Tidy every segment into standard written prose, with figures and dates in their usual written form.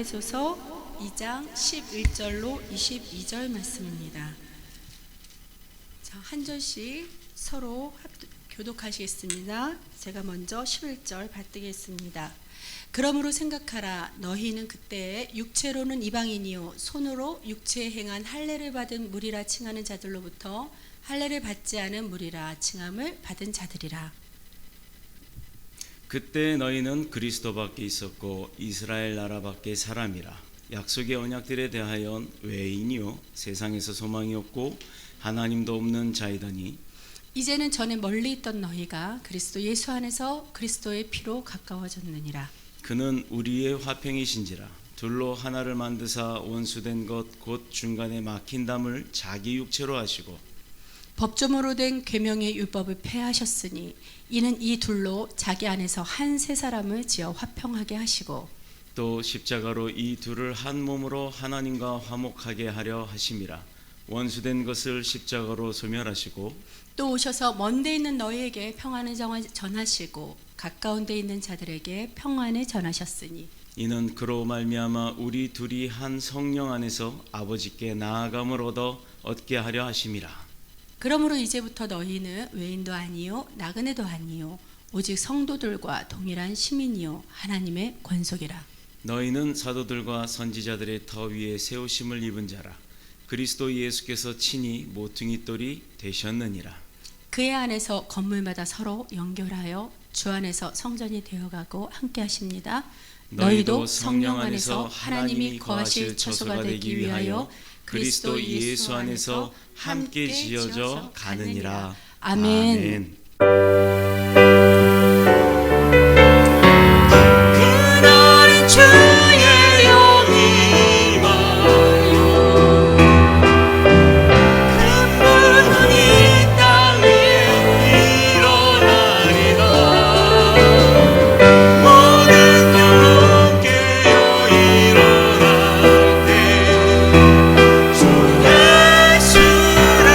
에베소서 2장 11절로 22절 말씀입니다. 자, 한 절씩 서로 교독하시겠습니다. 제가 먼저 11절 받들겠습니다. 그러므로 생각하라. 너희는 그때 육체로는 이방인이요 손으로 육체에 행한 할례를 받은 무리라 칭하는 자들로부터 할례를 받지 않은 무리라 칭함을 받은 자들이라. 그때 너희는 그리스도 밖에 있었고 이스라엘 나라 밖에 사람이라. 약속의 언약들에 대하여 외인이요 세상에서 소망이 없고 하나님도 없는 자이더니 이제는 전에 멀리 있던 너희가 그리스도 예수 안에서 그리스도의 피로 가까워졌느니라. 그는 우리의 화평이신지라. 둘로 하나를 만드사 원수된 것 곧 중간에 막힌 담을 자기 육체로 하시고 법조문으로 된 계명의 율법을 폐하셨으니 이는 이 둘로 자기 안에서 한 세 사람을 지어 화평하게 하시고 또 십자가로 이 둘을 한 몸으로 하나님과 화목하게 하려 하심이라. 원수된 것을 십자가로 소멸하시고 또 오셔서 먼데 있는 너희에게 평안을 전하시고 가까운 데 있는 자들에게 평안을 전하셨으니 이는 그로 말미암아 우리 둘이 한 성령 안에서 아버지께 나아감을 얻게 하려 하심이라. 그러므로 이제부터 너희는 외인도 아니요 나그네도 아니요 오직 성도들과 동일한 시민이요 하나님의 권속이라. 너희는 사도들과 선지자들의 터 위에 세우심을 입은 자라. 그리스도 예수께서 친히 모퉁이 돌이 되셨느니라. 그의 안에서 건물마다 서로 연결하여 주 안에서 성전이 되어가고 함께 하십니다. 너희도 성령 안에서 하나님이 거하실 처소가 되기 위하여 그리스도 예수 안에서 함께 지어져 가느니라. 아멘. 그날은 주의 영이 임하여 큰 부흥이 땅 위에 일어나리라. 모든 영혼 깨어 일어날 때 주 예수를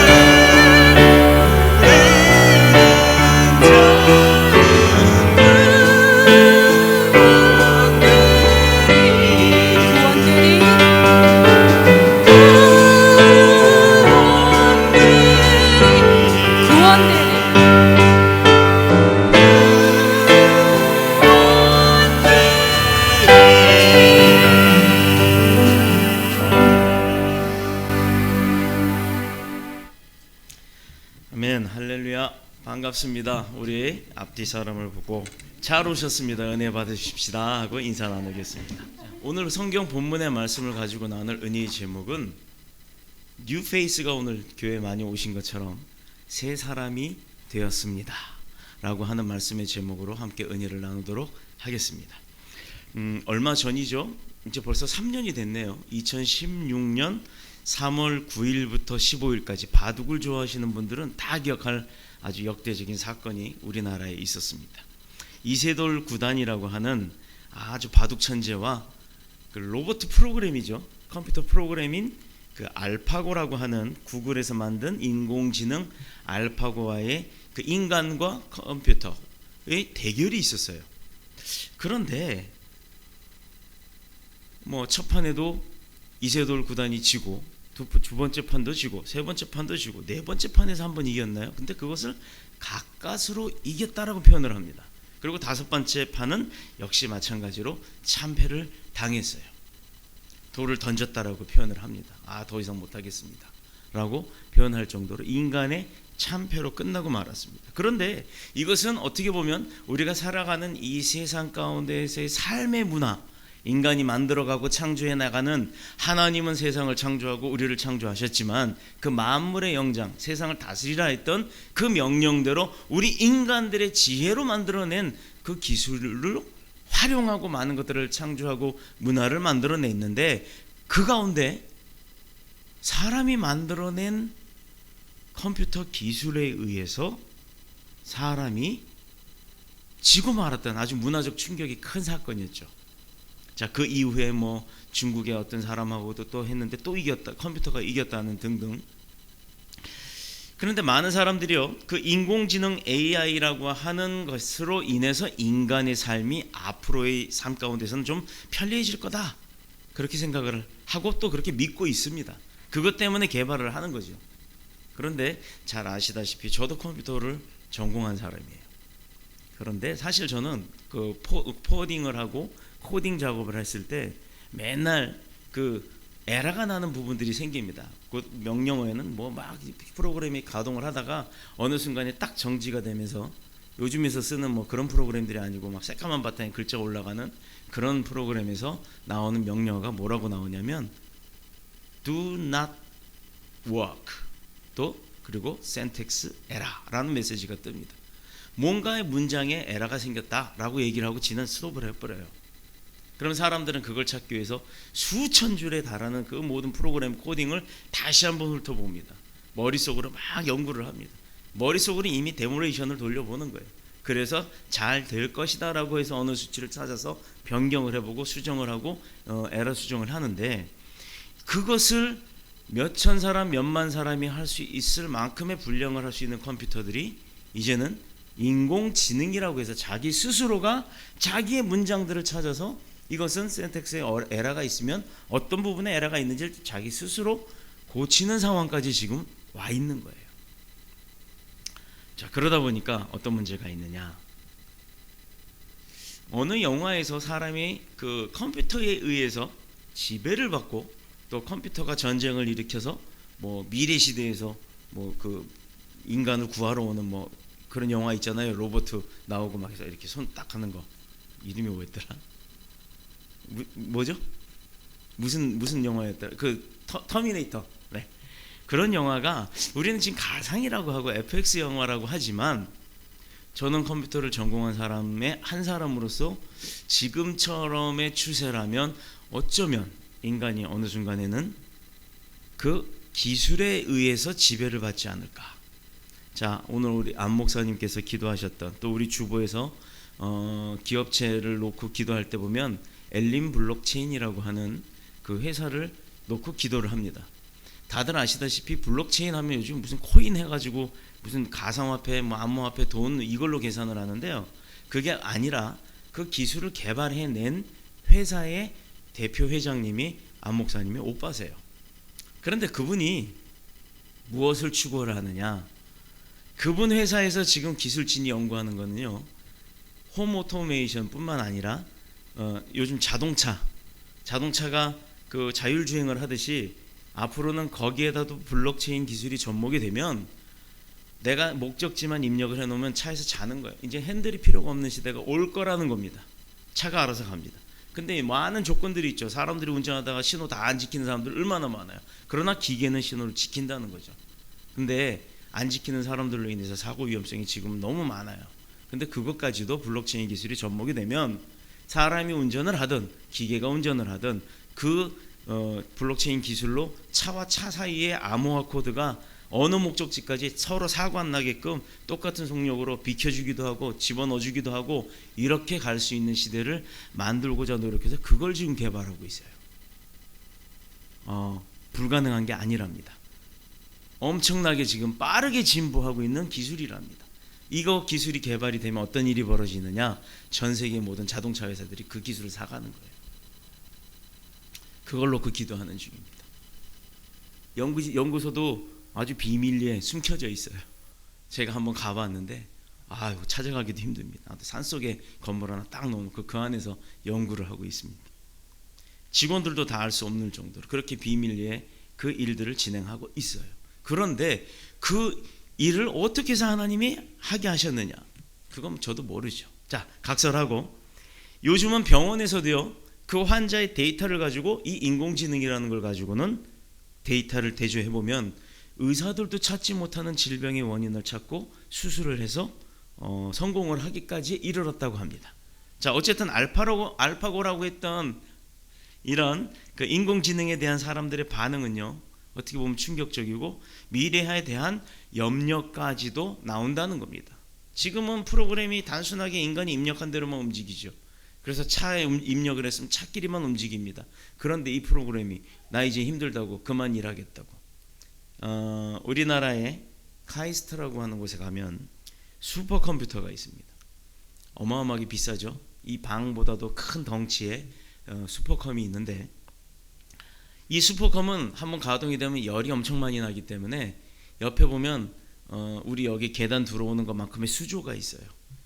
아멘. 할렐루야. 반갑습니다. 우리 앞뒤 사람을 보고 잘 오셨습니다. 은혜 받으십시다 하고 인사 나누겠습니다. 오늘 성경 본문의 말씀을 가지고 나눌 은혜의 제목은 뉴페이스가 오늘 교회 많이 오신 것처럼 새 사람이 되었습니다 라고 하는 말씀의 제목으로 함께 은혜를 나누도록 하겠습니다. 얼마 전이죠? 이제 벌써 3년이 됐네요. 2016년 3월 9일부터 15일까지 바둑을 좋아하시는 분들은 다 기억할 아주 역대적인 사건이 우리나라에 있었습니다. 이세돌 구단이라고 하는 아주 바둑 천재와 그 로봇 프로그램이죠. 컴퓨터 프로그램인 그 알파고라고 하는 구글에서 만든 인공지능 알파고와의 그 인간과 컴퓨터의 대결이 있었어요. 그런데 첫 판에도 이세돌 구단이 지고 두 번째 판도 지고 세 번째 판도 지고 네 번째 판에서 한 번 이겼나요? 근데 그것을 가까스로 이겼다라고 표현을 합니다. 그리고 다섯 번째 판은 역시 마찬가지로 참패를 당했어요. 돌을 던졌다라고 표현을 합니다. 더 이상 못하겠습니다 라고 표현할 정도로 인간의 참패로 끝나고 말았습니다. 그런데 이것은 어떻게 보면 우리가 살아가는 이 세상 가운데에서의 삶의 문화, 인간이 만들어가고 창조해 나가는, 하나님은 세상을 창조하고 우리를 창조하셨지만 그 만물의 영장, 세상을 다스리라 했던 그 명령대로 우리 인간들의 지혜로 만들어낸 그 기술을 활용하고 많은 것들을 창조하고 문화를 만들어냈는데, 그 가운데 사람이 만들어낸 컴퓨터 기술에 의해서 사람이 지고 말았던 아주 문화적 충격이 큰 사건이었죠. 자, 그 이후에 중국의 어떤 사람하고도 또 했는데 또 이겼다, 컴퓨터가 이겼다는 등등. 그런데 많은 사람들이요, 그 인공지능 AI라고 하는 것으로 인해서 인간의 삶이 앞으로의 삶 가운데서는 좀 편리해질 거다 그렇게 생각을 하고 또 그렇게 믿고 있습니다. 그것 때문에 개발을 하는 거죠. 그런데 잘 아시다시피 저도 컴퓨터를 전공한 사람이에요. 그런데 사실 저는 그 포딩을 하고 코딩 작업을 했을 때 맨날 그 에러가 나는 부분들이 생깁니다. 그 명령어에는 뭐 막 프로그램이 가동을 하다가 어느 순간에 딱 정지가 되면서 요즘에서 쓰는 뭐 그런 프로그램들이 아니고 막 새까만 바탕에 글자가 올라가는 그런 프로그램에서 나오는 명령어가 뭐라고 나오냐면 do not work 또 그리고 syntax error라는 메시지가 뜹니다. 뭔가의 문장에 에러가 생겼다라고 얘기를 하고 지는 스톱을 해버려요. 그럼 사람들은 그걸 찾기 위해서 수천 줄에 달하는 그 모든 프로그램 코딩을 다시 한번 훑어봅니다. 머릿속으로 막 연구를 합니다. 머릿속으로 이미 데모레이션을 돌려보는 거예요. 그래서 잘 될 것이다 라고 해서 어느 수치를 찾아서 변경을 해보고 수정을 하고 에러 수정을 하는데, 그것을 몇천 사람 몇만 사람이 할 수 있을 만큼의 분량을 할 수 있는 컴퓨터들이 이제는 인공지능이라고 해서 자기 스스로가 자기의 문장들을 찾아서 이것은 syntax에 에러가 있으면 어떤 부분에 에러가 있는지 자기 스스로 고치는 상황까지 지금 와 있는 거예요. 자, 그러다 보니까 어떤 문제가 있느냐? 어느 영화에서 사람이 그 컴퓨터에 의해서 지배를 받고 또 컴퓨터가 전쟁을 일으켜서 뭐 미래 시대에서 뭐 그 인간을 구하러 오는 뭐 그런 영화 있잖아요. 로봇 나오고 막 해서 이렇게 손 딱 하는 거. 이름이 뭐였더라? 뭐죠? 무슨 영화였더라? 그 터미네이터. 네. 그런 영화가 우리는 지금 가상이라고 하고 FX 영화라고 하지만, 저는 컴퓨터를 전공한 사람의 한 사람으로서 지금처럼의 추세라면 어쩌면 인간이 어느 순간에는 그 기술에 의해서 지배를 받지 않을까. 자, 오늘 우리 안 목사님께서 기도하셨던, 또 우리 주보에서 기업체를 놓고 기도할 때 보면 엘림 블록체인이라고 하는 그 회사를 놓고 기도를 합니다. 다들 아시다시피 블록체인 하면 요즘 무슨 코인 해가지고 무슨 가상화폐, 뭐 암호화폐, 돈 이걸로 계산을 하는데요. 그게 아니라 그 기술을 개발해낸 회사의 대표 회장님이 안 목사님의 오빠세요. 그런데 그분이 무엇을 추구를 하느냐? 그분 회사에서 지금 기술진이 연구하는 거는요, 홈 오토메이션뿐만 아니라 요즘 자동차가 그 자율주행을 하듯이 앞으로는 거기에다도 블록체인 기술이 접목이 되면 내가 목적지만 입력을 해놓으면 차에서 자는 거예요. 이제 핸들이 필요가 없는 시대가 올 거라는 겁니다. 차가 알아서 갑니다. 근데 많은 조건들이 있죠. 사람들이 운전하다가 신호 다 안 지키는 사람들 얼마나 많아요. 그러나 기계는 신호를 지킨다는 거죠. 근데 안 지키는 사람들로 인해서 사고 위험성이 지금 너무 많아요. 근데 그것까지도 블록체인 기술이 접목이 되면 사람이 운전을 하든 기계가 운전을 하든 그 블록체인 기술로 차와 차 사이의 암호화 코드가 어느 목적지까지 서로 사고 안 나게끔 똑같은 속력으로 비켜주기도 하고 집어넣어주기도 하고 이렇게 갈 수 있는 시대를 만들고자 노력해서 그걸 지금 개발하고 있어요. 불가능한 게 아니랍니다. 엄청나게 지금 빠르게 진보하고 있는 기술이랍니다. 이거 기술이 개발이 되면 어떤 일이 벌어지느냐? 전 세계 모든 자동차 회사들이 그 기술을 사가는 거예요. 그걸 놓고 기도하는 중입니다. 연구소도 아주 비밀리에 숨겨져 있어요. 제가 한번 가봤는데 찾아가기도 힘듭니다. 산속에 건물 하나 딱 넣어놓고 그 안에서 연구를 하고 있습니다. 직원들도 다 알 수 없는 정도로 그렇게 비밀리에 그 일들을 진행하고 있어요. 그런데 그 일을 어떻게 해서 하나님이 하게 하셨느냐? 그건 저도 모르죠. 자, 각설하고, 요즘은 병원에서도요, 그 환자의 데이터를 가지고 이 인공지능이라는 걸 가지고는 데이터를 대조해보면 의사들도 찾지 못하는 질병의 원인을 찾고 수술을 해서 성공을 하기까지 이르렀다고 합니다. 자, 어쨌든 알파고라고 했던 이런 그 인공지능에 대한 사람들의 반응은요, 어떻게 보면 충격적이고 미래에 대한 염려까지도 나온다는 겁니다. 지금은 프로그램이 단순하게 인간이 입력한 대로만 움직이죠. 그래서 차에 입력을 했으면 차끼리만 움직입니다. 그런데 이 프로그램이 나 이제 힘들다고 그만 일하겠다고. 우리나라에 카이스트라고 하는 곳에 가면 슈퍼컴퓨터가 있습니다. 어마어마하게 비싸죠. 이 방보다도 큰 덩치의 슈퍼컴이 있는데 이 슈퍼컴은 한번 가동이 되면 열이 엄청 많이 나기 때문에 옆에 보면 우리 여기 계단 들어오는 것만큼의 수조가 있어요.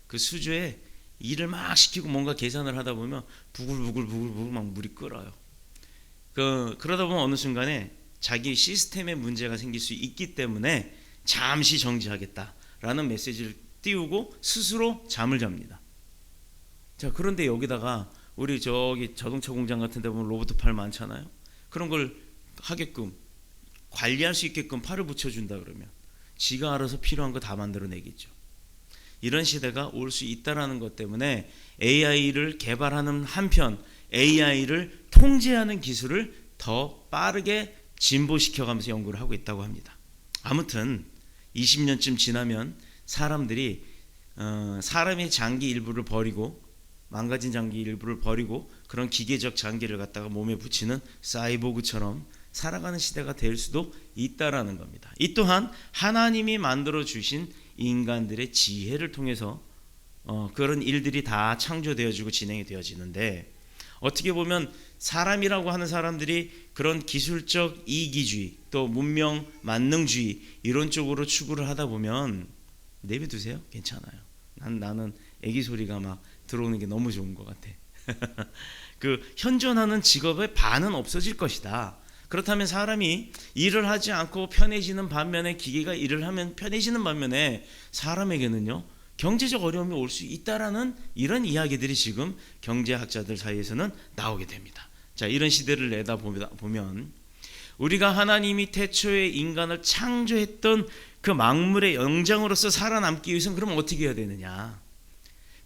그 수조에 일을 막 시키고 뭔가 계산을 하다 보면 부글부글 막 물이 끓어요. 그러다 보면 어느 순간에 자기 시스템에 문제가 생길 수 있기 때문에 잠시 정지하겠다라는 메시지를 띄우고 스스로 잠을 잡니다. 자, 그런데 여기다가 우리 저기 자동차 공장 같은 데 보면 로봇 팔 많잖아요. 그런 걸 하게끔 관리할 수 있게끔 팔을 붙여준다 그러면 지가 알아서 필요한 거 다 만들어내겠죠. 이런 시대가 올 수 있다라는 것 때문에 AI를 개발하는 한편 AI를 통제하는 기술을 더 빠르게 진보시켜가면서 연구를 하고 있다고 합니다. 아무튼 20년쯤 지나면 사람들이 사람의 장기 일부를 버리고 망가진 장기 일부를 버리고 그런 기계적 장기를 갖다가 몸에 붙이는 사이보그처럼 살아가는 시대가 될 수도 있다라는 겁니다. 이 또한 하나님이 만들어 주신 인간들의 지혜를 통해서 그런 일들이 다 창조되어지고 진행이 되어지는데, 어떻게 보면 사람이라고 하는 사람들이 그런 기술적 이기주의 또 문명 만능주의 이런 쪽으로 추구를 하다 보면 내비두세요. 괜찮아요. 나는 애기 소리가 막 들어오는 게 너무 좋은 것 같아. 그 현존하는 직업의 반은 없어질 것이다. 그렇다면 사람이 일을 하지 않고 편해지는 반면에 기계가 일을 하면 편해지는 반면에 사람에게는요 경제적 어려움이 올 수 있다라는 이런 이야기들이 지금 경제학자들 사이에서는 나오게 됩니다. 자, 이런 시대를 내다보면 우리가 하나님이 태초에 인간을 창조했던 그 만물의 영장으로서 살아남기 위해서는 그럼 어떻게 해야 되느냐?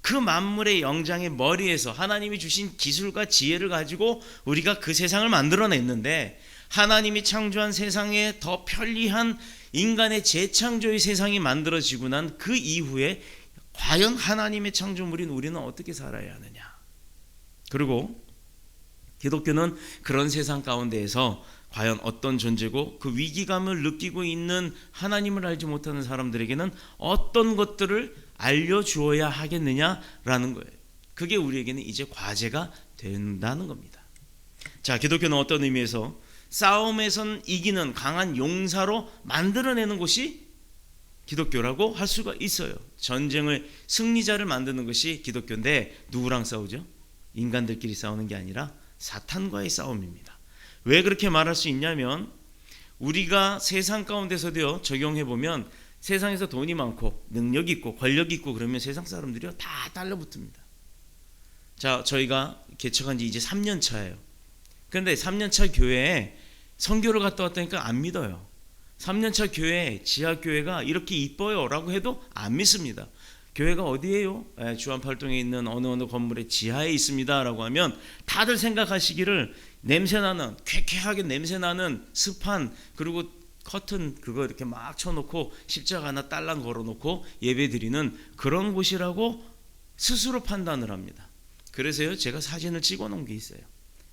그 만물의 영장의 머리에서 하나님이 주신 기술과 지혜를 가지고 우리가 그 세상을 만들어냈는데, 하나님이 창조한 세상에 더 편리한 인간의 재창조의 세상이 만들어지고 난 그 이후에 과연 하나님의 창조물인 우리는 어떻게 살아야 하느냐? 그리고 기독교는 그런 세상 가운데에서 과연 어떤 존재고 그 위기감을 느끼고 있는 하나님을 알지 못하는 사람들에게는 어떤 것들을 알려주어야 하겠느냐라는 거예요. 그게 우리에게는 이제 과제가 된다는 겁니다. 자, 기독교는 어떤 의미에서 싸움에선 이기는 강한 용사로 만들어내는 것이 기독교라고 할 수가 있어요. 전쟁을 승리자를 만드는 것이 기독교인데 누구랑 싸우죠? 인간들끼리 싸우는 게 아니라 사탄과의 싸움입니다. 왜 그렇게 말할 수 있냐면 우리가 세상 가운데서도요 적용해보면 세상에서 돈이 많고 능력이 있고 권력이 있고 그러면 세상 사람들이요 다 달라붙습니다. 자, 저희가 개척한 지 이제 3년 차예요. 그런데 3년 차 교회에 선교를 갔다 왔다니까 안 믿어요. 3년 차 교회, 지하교회가 이렇게 이뻐요 라고 해도 안 믿습니다. 교회가 어디예요? 주안팔동에 있는 어느 건물의 지하에 있습니다 라고 하면 다들 생각하시기를 냄새나는, 쾌쾌하게 냄새나는 습한, 그리고 커튼 그거 이렇게 막 쳐놓고 십자가 하나 딸랑 걸어놓고 예배드리는 그런 곳이라고 스스로 판단을 합니다. 그래서요 제가 사진을 찍어놓은 게 있어요.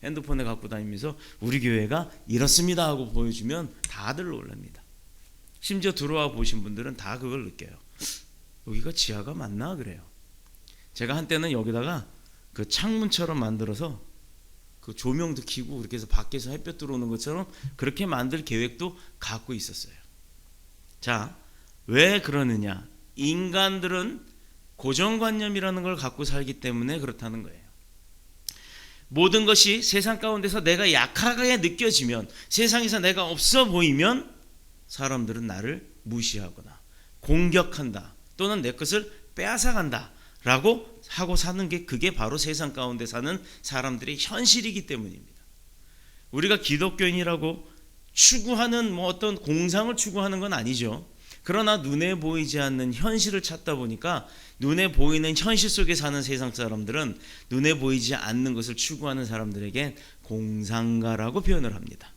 핸드폰에 갖고 다니면서 우리 교회가 이렇습니다 하고 보여주면 다들 놀랍니다. 심지어 들어와 보신 분들은 다 그걸 느껴요. 여기가 지하가 맞나 그래요. 제가 한때는 여기다가 그 창문처럼 만들어서 그 조명도 켜고 그렇게 해서 밖에서 햇볕 들어오는 것처럼 그렇게 만들 계획도 갖고 있었어요. 자, 왜 그러느냐? 인간들은 고정관념이라는 걸 갖고 살기 때문에 그렇다는 거예요. 모든 것이 세상 가운데서 내가 약하게 느껴지면, 세상에서 내가 없어 보이면 사람들은 나를 무시하거나 공격한다, 또는 내 것을 빼앗아간다 라고 하고 사는 게, 그게 바로 세상 가운데 사는 사람들의 현실이기 때문입니다. 우리가 기독교인이라고 추구하는 어떤 공상을 추구하는 건 아니죠. 그러나 눈에 보이지 않는 현실을 찾다 보니까 눈에 보이는 현실 속에 사는 세상 사람들은 눈에 보이지 않는 것을 추구하는 사람들에게 공상가라고 표현을 합니다.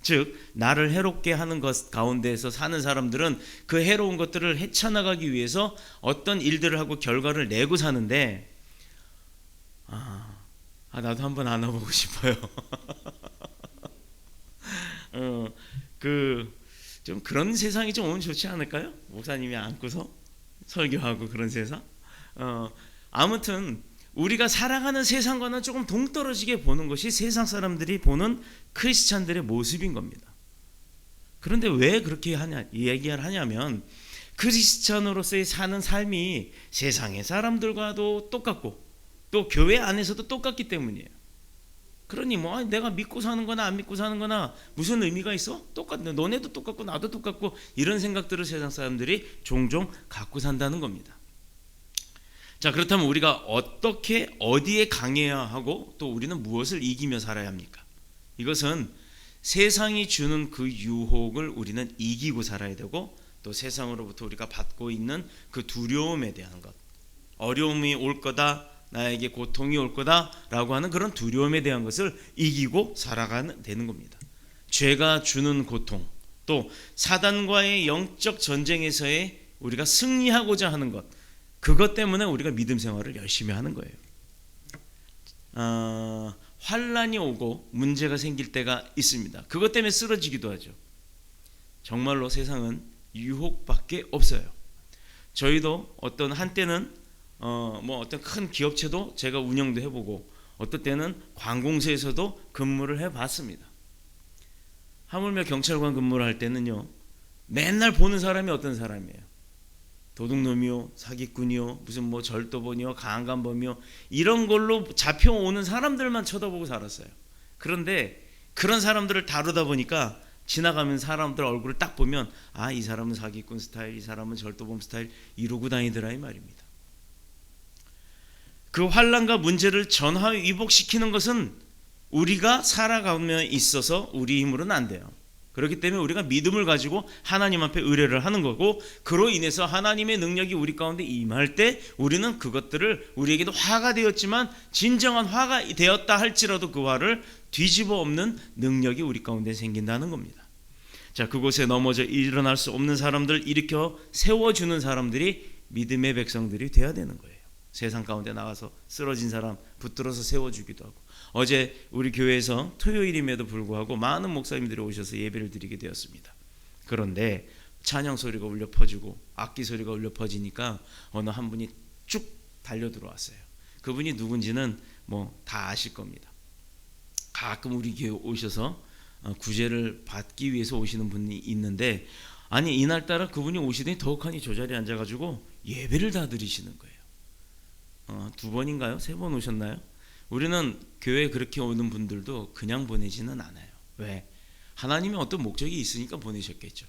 즉 나를 해롭게 하는 것 가운데에서 사는 사람들은 그 해로운 것들을 헤쳐나가기 위해서 어떤 일들을 하고 결과를 내고 사는데, 나도 한번 안아보고 싶어요. 좀 그런 세상이 좀 오면 좋지 않을까요? 목사님이 안고서 설교하고 그런 세상. 아무튼 우리가 살아가는 세상과는 조금 동떨어지게 보는 것이 세상 사람들이 보는 크리스찬들의 모습인 겁니다. 그런데 왜 그렇게 얘기를 하냐면 크리스찬으로서의 사는 삶이 세상의 사람들과도 똑같고 또 교회 안에서도 똑같기 때문이에요. 그러니 뭐 내가 믿고 사는 거나 안 믿고 사는 거나 무슨 의미가 있어? 똑같네. 너네도 똑같고 나도 똑같고 이런 생각들을 세상 사람들이 종종 갖고 산다는 겁니다. 자, 그렇다면 우리가 어떻게 어디에 강해야 하고 또 우리는 무엇을 이기며 살아야 합니까? 이것은 세상이 주는 그 유혹을 우리는 이기고 살아야 되고 또 세상으로부터 우리가 받고 있는 그 두려움에 대한 것, 어려움이 올 거다, 나에게 고통이 올 거다라고 하는 그런 두려움에 대한 것을 이기고 살아가는 되는 겁니다. 죄가 주는 고통, 또 사단과의 영적 전쟁에서의 우리가 승리하고자 하는 것, 그것 때문에 우리가 믿음 생활을 열심히 하는 거예요. 환란이 오고 문제가 생길 때가 있습니다. 그것 때문에 쓰러지기도 하죠. 정말로 세상은 유혹밖에 없어요. 저희도 어떤 한때는 어떤 큰 기업체도 제가 운영도 해보고 어떤 때는 관공서에서도 근무를 해봤습니다. 하물며 경찰관 근무를 할 때는요, 맨날 보는 사람이 어떤 사람이에요? 도둑놈이요, 사기꾼이요, 무슨 뭐 절도범이요, 강간범이요, 이런 걸로 잡혀오는 사람들만 쳐다보고 살았어요. 그런데 그런 사람들을 다루다 보니까 지나가면 사람들 얼굴을 딱 보면 아, 이 사람은 사기꾼 스타일, 이 사람은 절도범 스타일 이러고 다니더라 이 말입니다. 그 환난과 문제를 전화위복시키는 것은 우리가 살아가며 있어서 우리 힘으로는 안 돼요. 그렇기 때문에 우리가 믿음을 가지고 하나님 앞에 의뢰를 하는 거고, 그로 인해서 하나님의 능력이 우리 가운데 임할 때 우리는 그것들을, 우리에게도 화가 되었지만 진정한 화가 되었다 할지라도 그 화를 뒤집어 엎는 능력이 우리 가운데 생긴다는 겁니다. 자, 그곳에 넘어져 일어날 수 없는 사람들 일으켜 세워주는 사람들이 믿음의 백성들이 돼야 되는 거예요. 세상 가운데 나가서 쓰러진 사람 붙들어서 세워주기도 하고, 어제 우리 교회에서 토요일임에도 불구하고 많은 목사님들이 오셔서 예배를 드리게 되었습니다. 그런데 찬양 소리가 울려 퍼지고 악기 소리가 울려 퍼지니까 어느 한 분이 쭉 달려 들어왔어요. 그분이 누군지는 뭐 다 아실 겁니다. 가끔 우리 교회 오셔서 구제를 받기 위해서 오시는 분이 있는데, 아니 이날따라 그분이 오시더니 더욱하니 저 자리에 앉아가지고 예배를 다 드리시는 거예요. 2번인가요? 3번 오셨나요? 우리는 교회에 그렇게 오는 분들도 그냥 보내지는 않아요. 왜? 하나님의 어떤 목적이 있으니까 보내셨겠죠.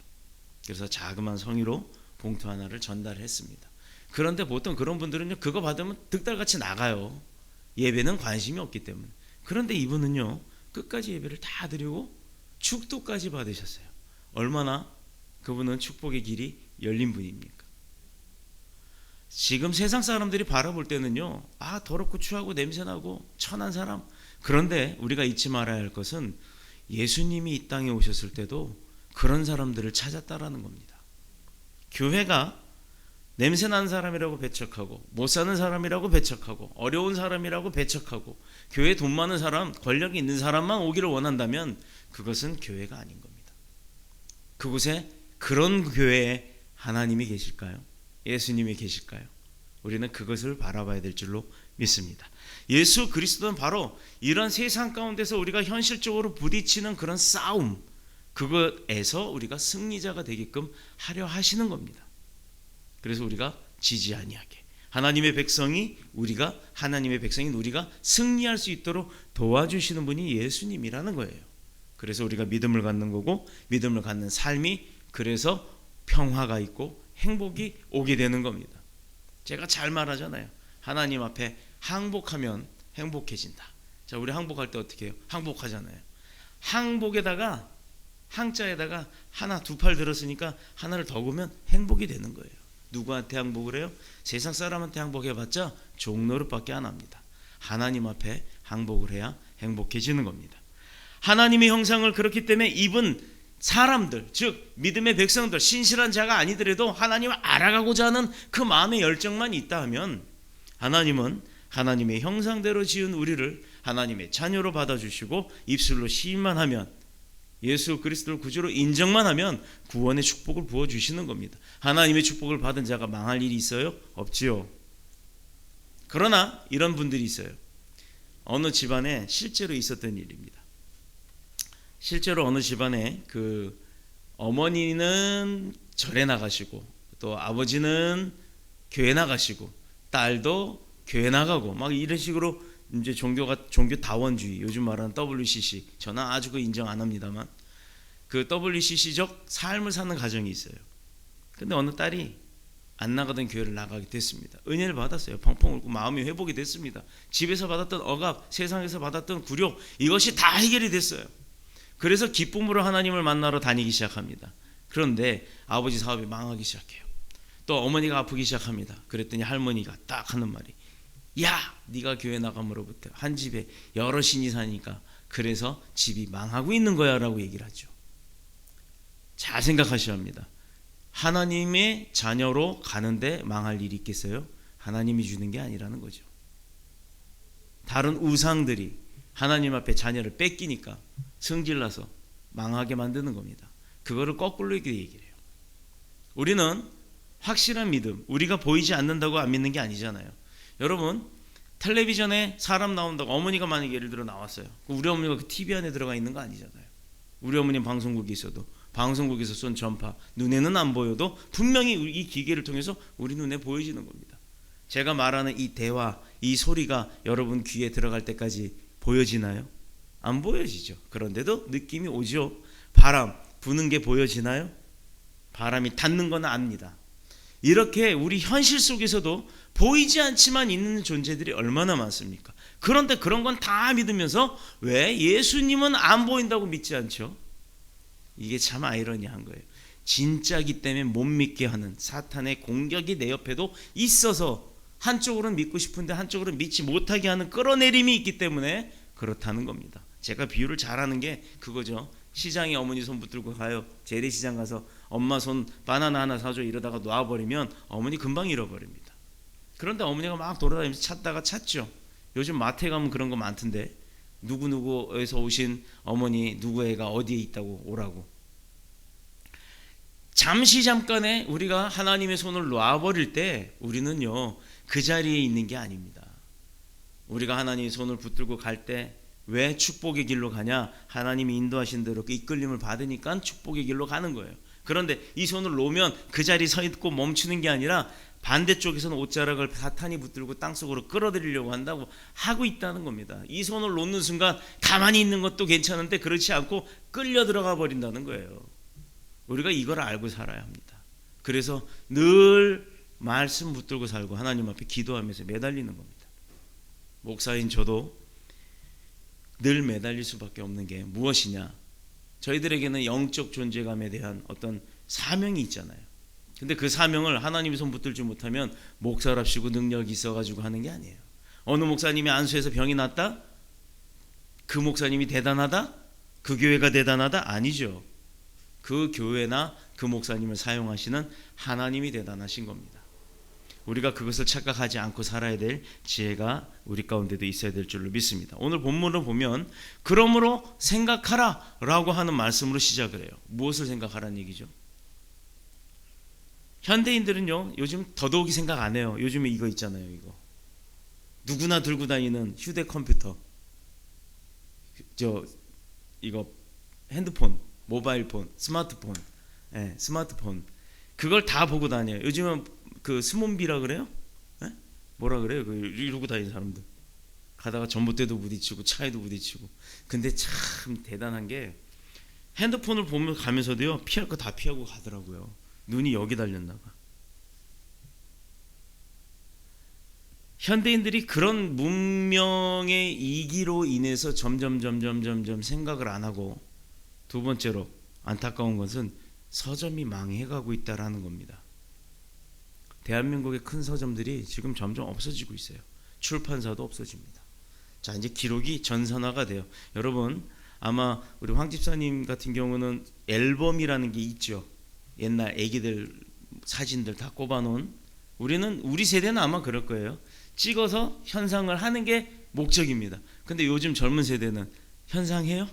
그래서 자그마한 성의로 봉투 하나를 전달했습니다. 그런데 보통 그런 분들은요, 그거 받으면 득달같이 나가요. 예배는 관심이 없기 때문에. 그런데 이분은요, 끝까지 예배를 다 드리고 축도까지 받으셨어요. 얼마나 그분은 축복의 길이 열린 분입니까? 지금 세상 사람들이 바라볼 때는요, 아, 더럽고 추하고 냄새나고 천한 사람. 그런데 우리가 잊지 말아야 할 것은 예수님이 이 땅에 오셨을 때도 그런 사람들을 찾았다라는 겁니다. 교회가 냄새나는 사람이라고 배척하고 못 사는 사람이라고 배척하고 어려운 사람이라고 배척하고 교회에 돈 많은 사람, 권력이 있는 사람만 오기를 원한다면 그것은 교회가 아닌 겁니다. 그곳에, 그런 교회에 하나님이 계실까요? 예수님이 계실까요? 우리는 그것을 바라봐야 될 줄로 믿습니다. 예수 그리스도는 바로 이런 세상 가운데서 우리가 현실적으로 부딪히는 그런 싸움, 그것에서 우리가 승리자가 되게끔 하려 하시는 겁니다. 그래서 우리가 지지 아니하게, 하나님의 백성인 우리가 승리할 수 있도록 도와주시는 분이 예수님이라는 거예요. 그래서 우리가 믿음을 갖는 거고, 믿음을 갖는 삶이 그래서 평화가 있고 행복이 오게 되는 겁니다. 제가 잘 말하잖아요. 하나님 앞에 항복하면 행복해진다. 자, 우리 항복할 때 어떻게 해요? 항복하잖아요. 항복에다가, 항자에다가 하나, 2팔 들었으니까 하나를 더 보면 행복이 되는 거예요. 누구한테 항복을 해요? 세상 사람한테 항복해봤자 종노릇밖에 안 합니다. 하나님 앞에 항복을 해야 행복해지는 겁니다. 하나님의 형상을 그렇기 때문에 입은 사람들, 즉 믿음의 백성들, 신실한 자가 아니더라도 하나님을 알아가고자 하는 그 마음의 열정만 있다 하면, 하나님은 하나님의 형상대로 지은 우리를 하나님의 자녀로 받아주시고 입술로 시인만 하면, 예수 그리스도를 구주로 인정만 하면 구원의 축복을 부어주시는 겁니다. 하나님의 축복을 받은 자가 망할 일이 있어요? 없지요. 그러나 이런 분들이 있어요. 어느 집안에 실제로 있었던 일입니다. 실제로 어느 집안에 그 어머니는 절에 나가시고 또 아버지는 교회 나가시고 딸도 교회 나가고 막 이런 식으로 이제 종교 다원주의, 요즘 말하는 WCC, 저는 아주 그 인정 안 합니다만 그 WCC적 삶을 사는 가정이 있어요. 근데 어느 딸이 안 나가던 교회를 나가게 됐습니다. 은혜를 받았어요. 펑펑 울고 마음이 회복이 됐습니다. 집에서 받았던 억압, 세상에서 받았던 굴욕, 이것이 다 해결이 됐어요. 그래서 기쁨으로 하나님을 만나러 다니기 시작합니다. 그런데 아버지 사업이 망하기 시작해요. 또 어머니가 아프기 시작합니다. 그랬더니 할머니가 딱 하는 말이, 야, 네가 교회 나감으로부터 한 집에 여럿이니 사니까 그래서 집이 망하고 있는 거야 라고 얘기를 하죠. 잘 생각하셔야 합니다. 하나님의 자녀로 가는데 망할 일이 있겠어요? 하나님이 주는 게 아니라는 거죠. 다른 우상들이 하나님 앞에 자녀를 뺏기니까 성질나서 망하게 만드는 겁니다. 그거를 거꾸로 이렇게 얘기를 해요. 우리는 확실한 믿음, 우리가 보이지 않는다고 안 믿는 게 아니잖아요. 여러분, 텔레비전에 사람 나온다고 어머니가 만약에 예를 들어 나왔어요. 우리 어머니가 그 TV 안에 들어가 있는 거 아니잖아요. 우리 어머니는 방송국에 있어도 방송국에서 쏜 전파, 눈에는 안 보여도 분명히 이 기계를 통해서 우리 눈에 보여지는 겁니다. 제가 말하는 이 대화, 이 소리가 여러분 귀에 들어갈 때까지 보여지나요? 안 보여지죠. 그런데도 느낌이 오죠. 바람 부는 게 보여지나요? 바람이 닿는 건 압니다. 이렇게 우리 현실 속에서도 보이지 않지만 있는 존재들이 얼마나 많습니까? 그런데 그런 건 다 믿으면서 왜 예수님은 안 보인다고 믿지 않죠? 이게 참 아이러니한 거예요. 진짜기 때문에 못 믿게 하는 사탄의 공격이 내 옆에도 있어서 한쪽으로는 믿고 싶은데 한쪽으로는 믿지 못하게 하는 끌어내림이 있기 때문에 그렇다는 겁니다. 제가 비유를 잘하는 게 그거죠. 시장에 어머니 손 붙들고 가요. 재래시장 가서 엄마 손 바나나 하나 사줘 이러다가 놔버리면 어머니 금방 잃어버립니다. 그런데 어머니가 막 돌아다니면서 찾다가 찾죠. 요즘 마트에 가면 그런 거 많던데, 누구누구에서 오신 어머니 누구 애가 어디에 있다고 오라고. 잠깐에 우리가 하나님의 손을 놔버릴 때 우리는요 그 자리에 있는 게 아닙니다. 우리가 하나님의 손을 붙들고 갈 때 왜 축복의 길로 가냐? 하나님이 인도하신 대로 그 이끌림을 받으니까 축복의 길로 가는 거예요. 그런데 이 손을 놓으면 그 자리에 서 있고 멈추는 게 아니라 반대쪽에서는 옷자락을 사탄이 붙들고 땅속으로 끌어들이려고 한다고 하고 있다는 겁니다. 이 손을 놓는 순간 가만히 있는 것도 괜찮은데 그렇지 않고 끌려 들어가 버린다는 거예요. 우리가 이걸 알고 살아야 합니다. 그래서 늘 말씀 붙들고 살고 하나님 앞에 기도하면서 매달리는 겁니다. 목사인 저도 늘 매달릴 수밖에 없는 게 무엇이냐? 저희들에게는 영적 존재감에 대한 어떤 사명이 있잖아요. 근데 그 사명을 하나님이 손 붙들지 못하면 목사랍시고 능력이 있어가지고 하는 게 아니에요. 어느 목사님이 안수해서 병이 났다? 그 목사님이 대단하다? 그 교회가 대단하다? 아니죠. 그 교회나 그 목사님을 사용하시는 하나님이 대단하신 겁니다. 우리가 그것을 착각하지 않고 살아야 될 지혜가 우리 가운데도 있어야 될 줄로 믿습니다. 오늘 본문을 보면 그러므로 생각하라 라고 하는 말씀으로 시작을 해요. 무엇을 생각하라는 얘기죠? 현대인들은요 요즘 더더욱이 생각 안 해요. 요즘에 이거 있잖아요. 이거 누구나 들고 다니는 휴대컴퓨터, 이거 핸드폰, 모바일폰, 스마트폰, 스마트폰, 그걸 다 보고 다녀요. 요즘은 그 스몬비라 그래요? 뭐라 그래요? 그 이러고 다니는 사람들 가다가 전봇대도 부딪히고 차에도 부딪히고. 근데 참 대단한 게 핸드폰을 보면 가면서도요 피할 거 다 피하고 가더라고요. 눈이 여기 달렸나 봐. 현대인들이 그런 문명의 이기로 인해서 점점 생각을 안 하고, 두 번째로 안타까운 것은 서점이 망해가고 있다라는 겁니다. 대한민국의 큰 서점들이 지금 점점 없어지고 있어요. 출판사도 없어집니다. 자, 이제 기록이 전산화가 돼요. 여러분 아마 우리 황 집사님 같은 경우는 앨범이라는 게 있죠. 옛날 애기들 사진들 다 꼽아놓은. 우리 세대는 아마 그럴 거예요. 찍어서 현상을 하는 게 목적입니다. 근데 요즘 젊은 세대는 현상해요?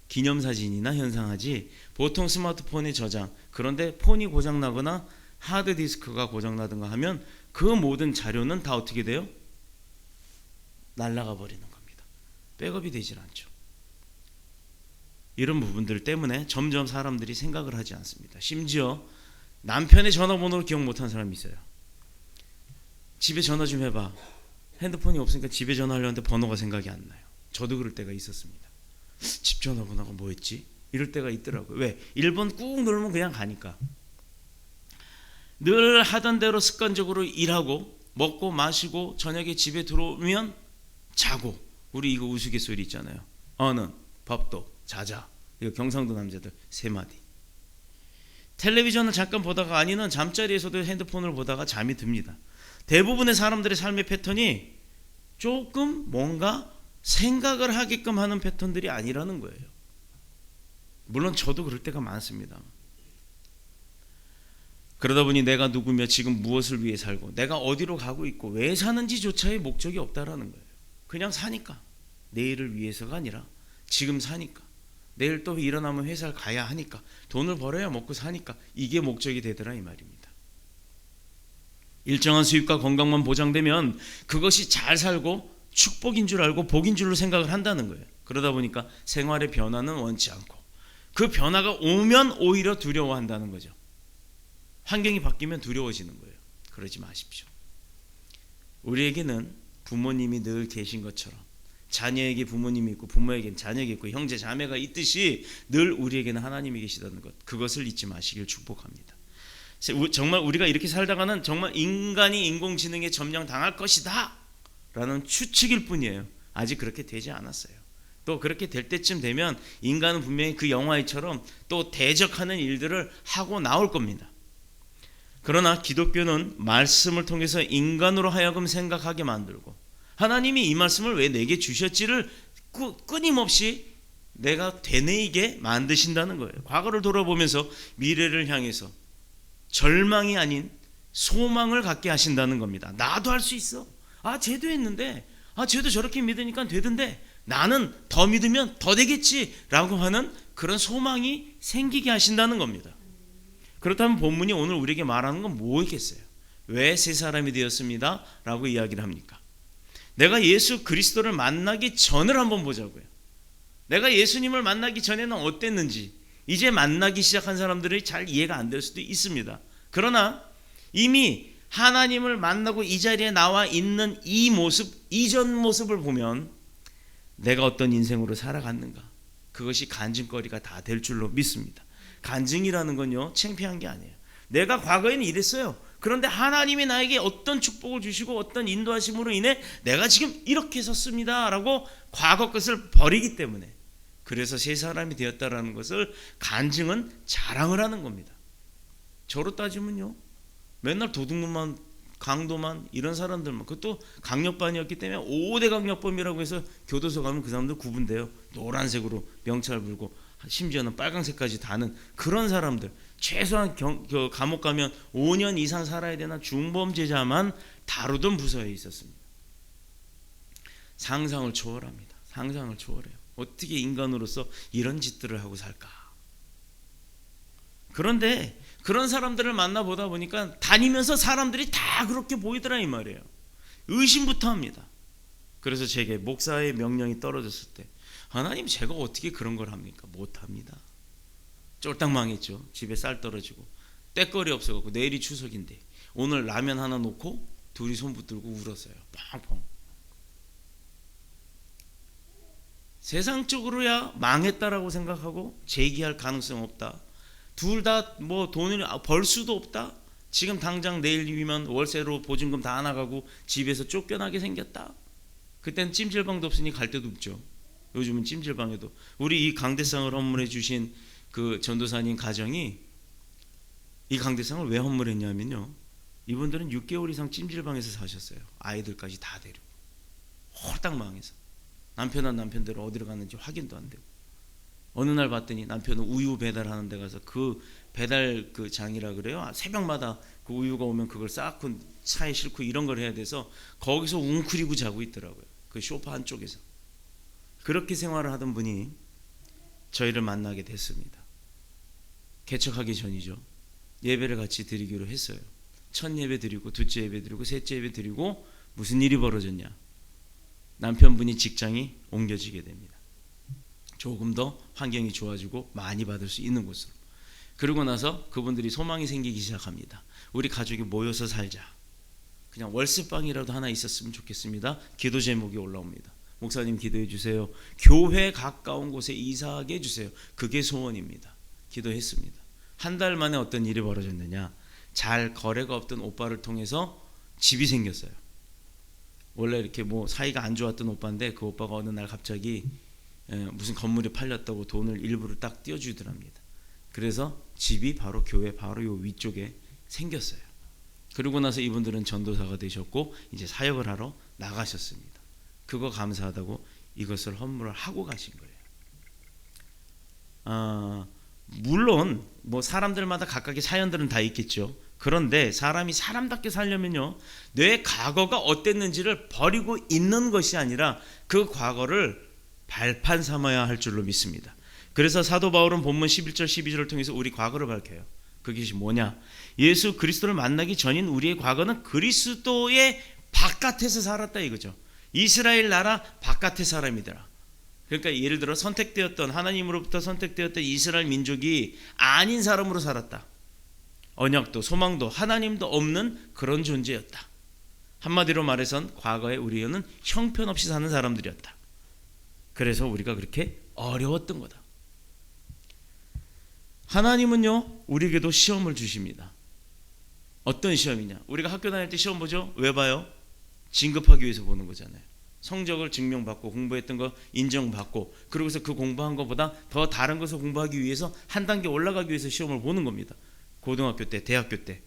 기념사진이나 현상하지 보통 스마트폰에 저장. 그런데 폰이 고장나거나 하드디스크가 고장나든가 하면 그 모든 자료는 다 어떻게 돼요? 날아가 버리는 겁니다. 백업이 되질 않죠. 이런 부분들 때문에 점점 사람들이 생각을 하지 않습니다. 심지어 남편의 전화번호를 기억 못하는 사람이 있어요. 집에 전화 좀 해봐. 핸드폰이 없으니까 집에 전화하려는데 번호가 생각이 안 나요. 저도 그럴 때가 있었습니다. 집 전화번호가 뭐였지? 이럴 때가 있더라고요. 왜? 1번 꾹 누르면 그냥 가니까. 늘 하던 대로 습관적으로 일하고 먹고 마시고 저녁에 집에 들어오면 자고. 우리 이거 우스갯소리 있잖아요. 어는 밥도 자자. 이거 경상도 남자들 3마디. 텔레비전을 잠깐 보다가 아니면 잠자리에서도 핸드폰을 보다가 잠이 듭니다. 대부분의 사람들의 삶의 패턴이 조금 뭔가 생각을 하게끔 하는 패턴들이 아니라는 거예요. 물론 저도 그럴 때가 많습니다. 그러다 보니 내가 누구며 지금 무엇을 위해 살고 내가 어디로 가고 있고 왜 사는지조차의 목적이 없다라는 거예요. 그냥 사니까. 내일을 위해서가 아니라 지금 사니까. 내일 또 일어나면 회사를 가야 하니까. 돈을 벌어야 먹고 사니까. 이게 목적이 되더라 이 말입니다. 일정한 수입과 건강만 보장되면 그것이 잘 살고 축복인 줄 알고 복인 줄로 생각을 한다는 거예요. 그러다 보니까 생활의 변화는 원치 않고 그 변화가 오면 오히려 두려워한다는 거죠. 환경이 바뀌면 두려워지는 거예요. 그러지 마십시오. 우리에게는 부모님이 늘 계신 것처럼 자녀에게 부모님이 있고 부모에게는 자녀가 있고 형제 자매가 있듯이 늘 우리에게는 하나님이 계시다는 것, 그것을 잊지 마시길 축복합니다. 정말 우리가 이렇게 살다가는 정말 인간이 인공지능에 점령당할 것이다 라는 추측일 뿐이에요. 아직 그렇게 되지 않았어요. 또 그렇게 될 때쯤 되면 인간은 분명히 그 영화처럼 또 대적하는 일들을 하고 나올 겁니다. 그러나 기독교는 말씀을 통해서 인간으로 하여금 생각하게 만들고 하나님이 이 말씀을 왜 내게 주셨지를 끊임없이 내가 되뇌이게 만드신다는 거예요. 과거를 돌아보면서 미래를 향해서 절망이 아닌 소망을 갖게 하신다는 겁니다. 나도 할 수 있어. 아, 쟤도 했는데, 아, 쟤도 저렇게 믿으니까 되던데 나는 더 믿으면 더 되겠지라고 하는 그런 소망이 생기게 하신다는 겁니다. 그렇다면 본문이 오늘 우리에게 말하는 건 뭐겠어요? 왜 새 사람이 되었습니다 라고 이야기를 합니까? 내가 예수 그리스도를 만나기 전을 한번 보자고요. 내가 예수님을 만나기 전에는 어땠는지 이제 만나기 시작한 사람들이 잘 이해가 안 될 수도 있습니다. 그러나 이미 하나님을 만나고 이 자리에 나와 있는 이 모습, 이전 모습을 보면 내가 어떤 인생으로 살아갔는가, 그것이 간증거리가 다 될 줄로 믿습니다. 간증이라는 건요, 창피한 게 아니에요. 내가 과거에는 이랬어요. 그런데 하나님이 나에게 어떤 축복을 주시고 어떤 인도하심으로 인해 내가 지금 이렇게 섰습니다 라고 과거 것을 버리기 때문에, 그래서 새 사람이 되었다라는 것을 간증은 자랑을 하는 겁니다. 저로 따지면요, 맨날 도둑놈만 강도만 이런 사람들만, 그것도 강력반이었기 때문에 5대 강력범이라고 해서 교도소 가면 그 사람들 구분돼요. 노란색으로 명찰 불고 심지어는 빨강색까지 다는 그런 사람들, 최소한 감옥 가면 5년 이상 살아야 되는 중범죄자만 다루던 부서에 있었습니다. 상상을 초월합니다. 상상을 초월해요. 어떻게 인간으로서 이런 짓들을 하고 살까? 그런데 그런 사람들을 만나보다 보니까 다니면서 사람들이 다 그렇게 보이더라 이 말이에요. 의심부터 합니다. 그래서 제게 목사의 명령이 떨어졌을 때, 하나님 제가 어떻게 그런 걸 합니까? 못합니다. 쫄딱 망했죠. 집에 쌀 떨어지고 때거리 없어갖고 내일이 추석인데 오늘 라면 하나 놓고 둘이 손 붙들고 울었어요. 펑펑. 세상적으로야 망했다라고 생각하고 재기할 가능성 없다. 둘 다 뭐 돈을 벌 수도 없다. 지금 당장 내일이면 월세로 보증금 다 나가고 집에서 쫓겨나게 생겼다. 그땐 찜질방도 없으니 갈 데도 없죠. 요즘은 찜질방에도. 우리 이 강대상을 헌물해 주신 그 전도사님 가정이 이 강대상을 왜 헌물했냐면요, 이분들은 6개월 이상 찜질방에서 사셨어요. 아이들까지 다 데리고 홀딱 망해서 남편은 남편대로 어디로 갔는지 확인도 안 되고, 어느 날 봤더니 남편은 우유 배달하는 데 가서 그 배달 그 장이라 그래요. 새벽마다 그 우유가 오면 그걸 쌓고 차에 싣고 이런 걸 해야 돼서 거기서 웅크리고 자고 있더라고요. 그 소파 한쪽에서. 그렇게 생활을 하던 분이 저희를 만나게 됐습니다. 개척하기 전이죠. 예배를 같이 드리기로 했어요. 첫 예배 드리고 둘째 예배 드리고 셋째 예배 드리고 무슨 일이 벌어졌냐? 남편분이 직장이 옮겨지게 됩니다. 조금 더 환경이 좋아지고 많이 받을 수 있는 곳으로. 그러고 나서 그분들이 소망이 생기기 시작합니다. 우리 가족이 모여서 살자. 그냥 월세방이라도 하나 있었으면 좋겠습니다. 기도 제목이 올라옵니다. 목사님 기도해 주세요. 교회 가까운 곳에 이사하게 해주세요. 그게 소원입니다. 기도했습니다. 한 달 만에 어떤 일이 벌어졌느냐? 잘 거래가 없던 오빠를 통해서 집이 생겼어요. 원래 이렇게 뭐 사이가 안 좋았던 오빠인데 그 오빠가 어느 날 갑자기 무슨 건물이 팔렸다고 돈을 일부를 딱 띄워주더랍니다. 그래서 집이 바로 교회 바로 요 위쪽에 생겼어요. 그러고 나서 이분들은 전도사가 되셨고 이제 사역을 하러 나가셨습니다. 그거 감사하다고 이것을 헌물을 하고 가신 거예요. 물론 뭐 사람들마다 각각의 사연들은 다 있겠죠. 그런데 사람이 사람답게 살려면요, 내 과거가 어땠는지를 버리고 있는 것이 아니라 그 과거를 발판 삼아야 할 줄로 믿습니다. 그래서 사도 바울은 본문 11절 12절을 통해서 우리 과거를 밝혀요. 그것이 뭐냐? 예수 그리스도를 만나기 전인 우리의 과거는 그리스도의 바깥에서 살았다 이거죠. 이스라엘 나라 바깥의 사람이더라. 그러니까 예를 들어 선택되었던 하나님으로부터 선택되었던 이스라엘 민족이 아닌 사람으로 살았다. 언약도 소망도 하나님도 없는 그런 존재였다. 한마디로 말해선 과거에 우리는 형편없이 사는 사람들이었다. 그래서 우리가 그렇게 어려웠던 거다. 하나님은요 우리에게도 시험을 주십니다. 어떤 시험이냐? 우리가 학교 다닐 때 시험 보죠? 왜 봐요? 진급하기 위해서 보는 거잖아요. 성적을 증명받고 공부했던 거 인정받고 그러고서 그 공부한 것보다 더 다른 것을 공부하기 위해서 한 단계 올라가기 위해서 시험을 보는 겁니다. 고등학교 때, 대학교 때.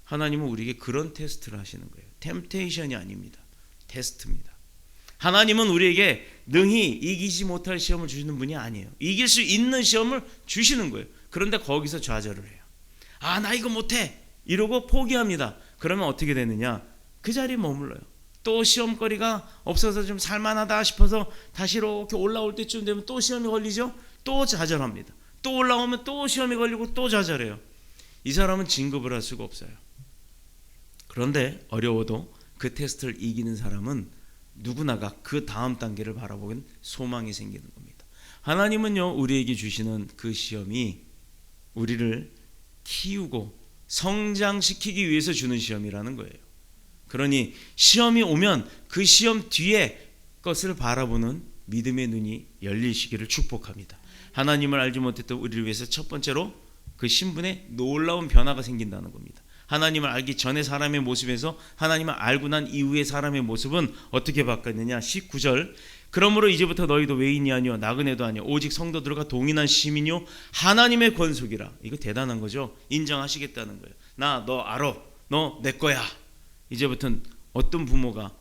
하나님은 우리에게 그런 테스트를 하시는 거예요. 템테이션이 아닙니다. 테스트입니다. 하나님은 우리에게 능히 이기지 못할 시험을 주시는 분이 아니에요. 이길 수 있는 시험을 주시는 거예요. 그런데 거기서 좌절을 해요. 나 이거 못해 이러고 포기합니다. 그러면 어떻게 되느냐? 그 자리에 머물러요. 또 시험거리가 없어서 좀 살만하다 싶어서 다시 이렇게 올라올 때쯤 되면 또 시험이 걸리죠. 또 좌절합니다. 또 올라오면 또 시험이 걸리고 또 좌절해요. 이 사람은 진급을 할 수가 없어요. 그런데 어려워도 그 테스트를 이기는 사람은 누구나가 그 다음 단계를 바라보는 소망이 생기는 겁니다. 하나님은요 우리에게 주시는 그 시험이 우리를 키우고 성장시키기 위해서 주는 시험이라는 거예요. 그러니 시험이 오면 그 시험 뒤에 것을 바라보는 믿음의 눈이 열리시기를 축복합니다. 하나님을 알지 못했던 우리를 위해서 첫 번째로 그 신분에 놀라운 변화가 생긴다는 겁니다. 하나님을 알기 전에 사람의 모습에서 하나님을 알고 난 이후의 사람의 모습은 어떻게 바뀌었느냐? 19절 그러므로 이제부터 너희도 외인이 아니요 나그네도 아니요 오직 성도들과 동일한 시민이요 하나님의 권속이라. 이거 대단한 거죠. 인정하시겠다는 거예요. 나 너 알아. 너 내 거야. 이제부터는 어떤 부모가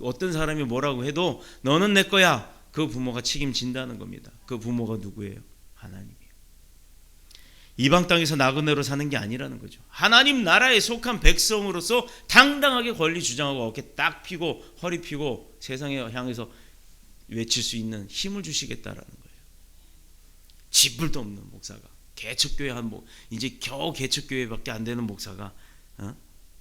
어떤 사람이 뭐라고 해도 너는 내 거야. 그 부모가 책임진다는 겁니다. 그 부모가 누구예요? 하나님이에요. 이방 땅에서 나그네로 사는 게 아니라는 거죠. 하나님 나라에 속한 백성으로서 당당하게 권리 주장하고 어깨 딱 펴고 허리 펴고 세상에 향해서 외칠 수 있는 힘을 주시겠다라는 거예요. 지불도 없는 목사가 개척교회 이제 겨우 개척교회밖에 안 되는 목사가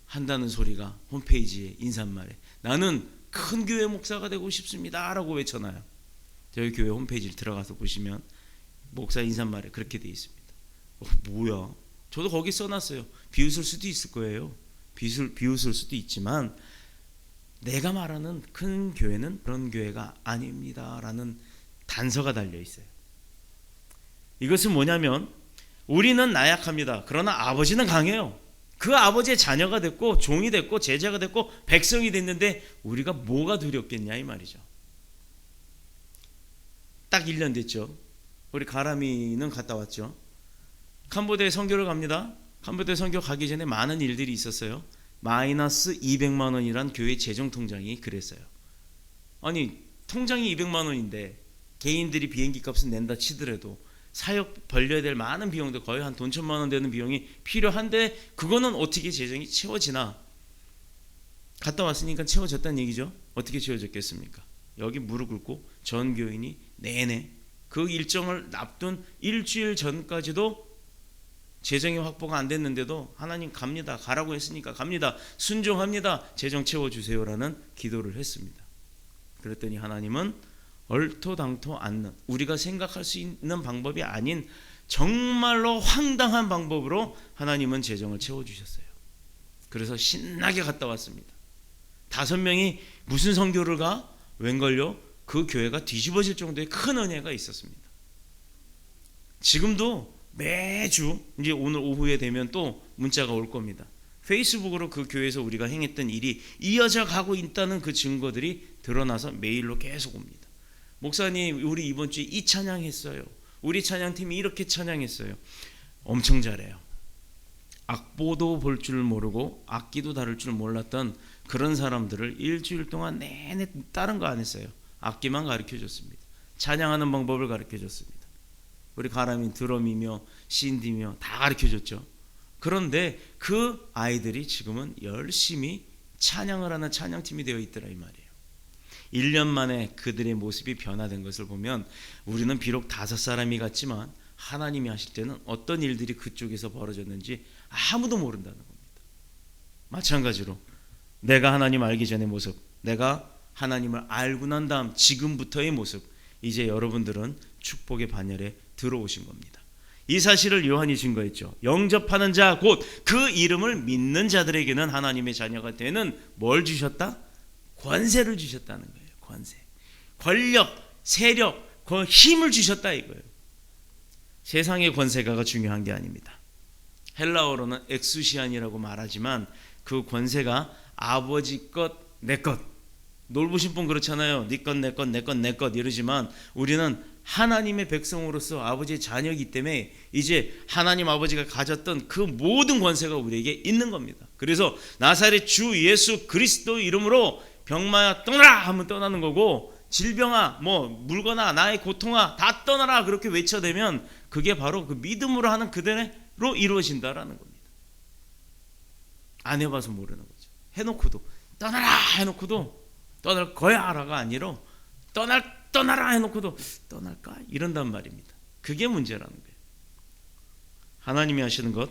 한다는 소리가 홈페이지에 인사말에 나는 큰 교회 목사가 되고 싶습니다 라고 외쳐놔요. 저희 교회 홈페이지를 들어가서 보시면 목사 인사말에 그렇게 돼 있습니다. 뭐야? 저도 거기 써놨어요. 비웃을 수도 있을 거예요. 비웃을 수도 있지만 내가 말하는 큰 교회는 그런 교회가 아닙니다 라는 단서가 달려 있어요. 이것은 뭐냐면 우리는 나약합니다. 그러나 아버지는 강해요. 그 아버지의 자녀가 됐고 종이 됐고 제자가 됐고 백성이 됐는데 우리가 뭐가 두렵겠냐 이 말이죠. 딱 1년 됐죠. 우리 가람이는 갔다 왔죠. 캄보디아에 선교를 갑니다. 캄보디아 선교 가기 전에 많은 일들이 있었어요. 마이너스 200만 원이란 교회 재정 통장이 그랬어요. 아니 통장이 200만 원인데 개인들이 비행기 값을 낸다 치더라도 사역 벌려야 될 많은 비용도 거의 한 돈 1,000만 원 되는 비용이 필요한데 그거는 어떻게 재정이 채워지나? 갔다 왔으니까 채워졌다는 얘기죠. 어떻게 채워졌겠습니까? 여기 무릎 꿇고 전 교인이 내내 그 일정을 앞둔 일주일 전까지도 재정이 확보가 안 됐는데도 하나님 갑니다. 가라고 했으니까 갑니다. 순종합니다. 재정 채워주세요라는 기도를 했습니다. 그랬더니 하나님은 얼토당토 않는, 우리가 생각할 수 있는 방법이 아닌 정말로 황당한 방법으로 하나님은 재정을 채워주셨어요. 그래서 신나게 갔다 왔습니다. 5명이 무슨 선교를 가? 웬걸요? 그 교회가 뒤집어질 정도의 큰 은혜가 있었습니다. 지금도 매주 이제 오늘 오후에 되면 또 문자가 올 겁니다. 페이스북으로 그 교회에서 우리가 행했던 일이 이어져 가고 있다는 그 증거들이 드러나서 메일로 계속 옵니다. 목사님, 우리 이번 주에 이 찬양했어요. 우리 찬양팀이 이렇게 찬양했어요. 엄청 잘해요. 악보도 볼 줄 모르고 악기도 다룰 줄 몰랐던 그런 사람들을 일주일 동안 내내 다른 거 안 했어요. 악기만 가르쳐줬습니다. 찬양하는 방법을 가르쳐줬습니다. 우리 가람이 드럼이며 신디며 다 가르쳐줬죠. 그런데 그 아이들이 지금은 열심히 찬양을 하는 찬양팀이 되어 있더라 이 말이에요. 1년 만에 그들의 모습이 변화된 것을 보면 우리는 비록 5사람이 같지만 하나님이 하실 때는 어떤 일들이 그쪽에서 벌어졌는지 아무도 모른다는 겁니다. 마찬가지로 내가 하나님 알기 전의 모습, 내가 하나님을 알고 난 다음 지금부터의 모습, 이제 여러분들은 축복의 반열에 들어오신 겁니다. 이 사실을 요한이 증거했죠. 영접하는 자 곧 그 이름을 믿는 자들에게는 하나님의 자녀가 되는 뭘 주셨다? 권세를 주셨다는 거예요. 권세, 권력, 세력, 그 힘을 주셨다 이거예요. 세상의 권세가 중요한 게 아닙니다. 헬라어로는 엑수시안이라고 말하지만 그 권세가 아버지 것, 내 것. 놀부신 분 그렇잖아요. 네 것, 내 것, 내 것, 내 것 이러지만 우리는 하나님의 백성으로서 아버지의 자녀이기 때문에 이제 하나님 아버지가 가졌던 그 모든 권세가 우리에게 있는 겁니다. 그래서 나사렛 주 예수 그리스도 이름으로 병마야 떠나라 하면 떠나는 거고, 질병아 뭐 물거나 나의 고통아 다 떠나라 그렇게 외쳐대면 그게 바로 그 믿음으로 하는 그대로 이루어진다라는 겁니다. 안 해봐서 모르는 거죠. 해놓고도 떠나라 해놓고도 떠날 거야라가 아니라 떠나라 해놓고도 떠날까 이런단 말입니다. 그게 문제라는 거예요. 하나님이 하시는 것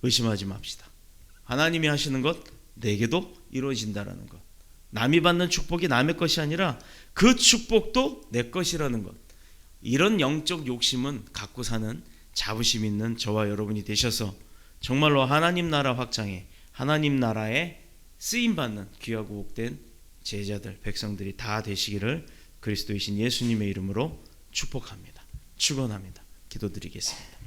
의심하지 맙시다. 하나님이 하시는 것 내게도 이루어진다라는 것. 남이 받는 축복이 남의 것이 아니라 그 축복도 내 것이라는 것. 이런 영적 욕심은 갖고 사는 자부심 있는 저와 여러분이 되셔서 정말로 하나님 나라 확장에, 하나님 나라에 쓰임받는 귀하고 복된 제자들, 백성들이 다 되시기를 그리스도이신 예수님의 이름으로 축복합니다. 축원합니다. 기도드리겠습니다.